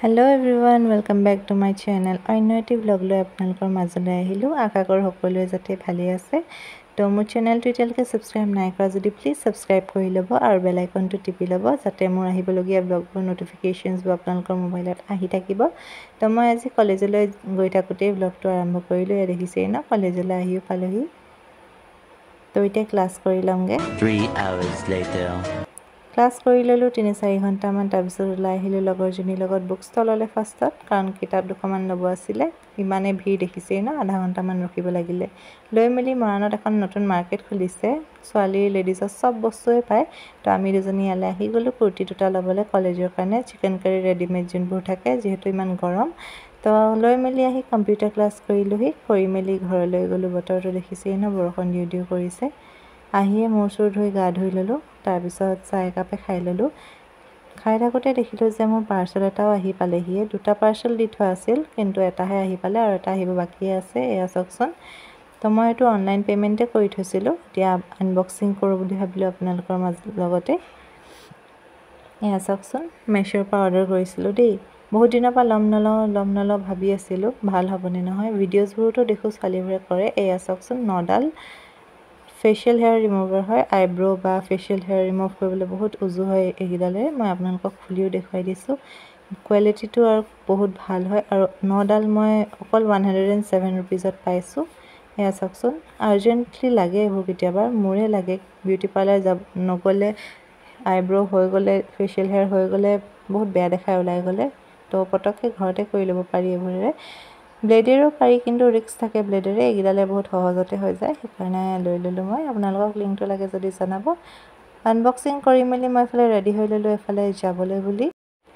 Hello everyone, welcome back to my channel. অন্যটি blog লৈ আপোনালোকৰ মাজলৈ আহিলোঁ। আশা কৰোঁ সকলোৱে যাতে ভালে আছে। তো মোৰ চেনেলটো এতিয়ালৈকে সাবস্ক্ৰাইব নাই কৰা যদি প্লিজ সাবস্ক্ৰাইব কৰি ল'ব আৰু বেল আইকনটো টিপি ল'ব যাতে মোৰ আহিবলগীয়া ব্লগৰ নটিফিকেশনছবোৰ আপোনালোকৰ মোবাইলত আহি থাকিব। তো মই আজি কলেজলৈ গৈ থাকোঁতে ব্লগটো আৰম্ভ কৰিলোঁ। এয়া দেখিছেই ন, কলেজলৈ আহিও পালোহি। তো এতিয়া ক্লাছ কৰি লওঁগে। 3 hours later. ক্লাছ কৰি ল'লোঁ ৩-৪ ঘণ্টামান। তাৰপিছত ওলাই আহিলোঁ লগৰজনীৰ লগত বুক ষ্টললৈ ফাৰ্ষ্টত, কাৰণ কিতাপ দুখনমান ল'ব আছিলে। ইমানেই ভিৰ দেখিছেই ন, আধা ঘণ্টামান ৰখিব লাগিলে। লৈ মেলি মৰাণত এখন নতুন মাৰ্কেট খুলিছে, ছোৱালীৰ লেডিজৰ চব বস্তুৱে পায়। তো আমি দুজনী ইয়ালৈ আহি গ'লোঁ কুৰ্তি দুটা ল'বলৈ কলেজৰ কাৰণে, চিকেন কাৰী ৰেডিমেড যোনবোৰ থাকে, যিহেতু ইমান গৰম। তো লৈ মেলি আহি কম্পিউটাৰ ক্লাছ কৰিলোঁহি। কৰি মেলি ঘৰলৈ গ'লোঁ। বতৰটো দেখিছেই ন, বৰষুণ দিওঁ দিওঁ কৰিছে। আহিয়ে মূৰ চুৰ ধুই গা ধুই ল'লোঁ। তাৰপিছত চাহ একাপে খাই ল'লোঁ। খাই থাকোঁতে দেখিলোঁ যে মোৰ পাৰ্চেল এটাও আহি পালেহিয়ে। 2টা পাৰ্চেল দি থোৱা আছিল, কিন্তু এটাহে আহি পালে আৰু এটা আহিব বাকী আছে। এয়া চাওকচোন। তো মই এইটো অনলাইন পে'মেণ্টে কৰি থৈছিলোঁ। এতিয়া আনবক্সিং কৰোঁ বুলি ভাবিলোঁ আপোনালোকৰ লগতে। এয়া চাওকচোন, মেশ্ব'ৰ পৰা অৰ্ডাৰ কৰিছিলোঁ দেই। বহুত দিনৰ পৰা ল'ম নলওঁ ভাবি আছিলোঁ, ভাল হ'বনে নহয়। ভিডিঅ'জবোৰতো দেখোঁ ছোৱালীবোৰে কৰে। এয়া চাওকচোন, 9ডাল ফেচিয়েল হেয়াৰ ৰিমুভাৰ হয়। আইব্ৰ' বা ফেচিয়েল হেয়াৰ ৰিমুভ কৰিবলৈ বহুত উজু হয় এইকেইডালে। মই আপোনালোকক খুলিও দেখুৱাই দিছোঁ। কোৱালিটিটো আৰু বহুত ভাল হয়। আৰু 9ডাল মই অকল 107 ৰুপিজত পাইছোঁ। এয়া চাওকচোন, আৰ্জেণ্টলি লাগে এইবোৰ কেতিয়াবা, মোৰে লাগে। বিউটি পাৰ্লাৰ নগ'লে, আইব্ৰ' হৈ গ'লে, ফেচিয়েল হেয়াৰ হৈ গ'লে বহুত বেয়া দেখাই ওলাই গ'লে। তো পটককৈ ঘৰতে কৰি ল'ব পাৰি এইবোৰেৰে। ব্লেডেৰেও পাৰি, কিন্তু ৰিস্ক থাকে ব্লেডেৰে। এইকেইডালে বহুত সহজতে হৈ যায়, সেইকাৰণে লৈ ল'লোঁ মই। আপোনালোকক লিংকটো লাগে যদি জনাব। আনবক্সিং কৰি মেলি মই এইফালে ৰেডি হৈ ল'লোঁ এফালে যাবলৈ বুলি।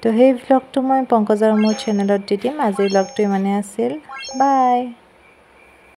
তো সেই ভ্লগটো মই পংকজৰ মোৰ চেনেলত দি দিম। আজিৰ ভ্লগটো ইমানেই আছিল। বাই।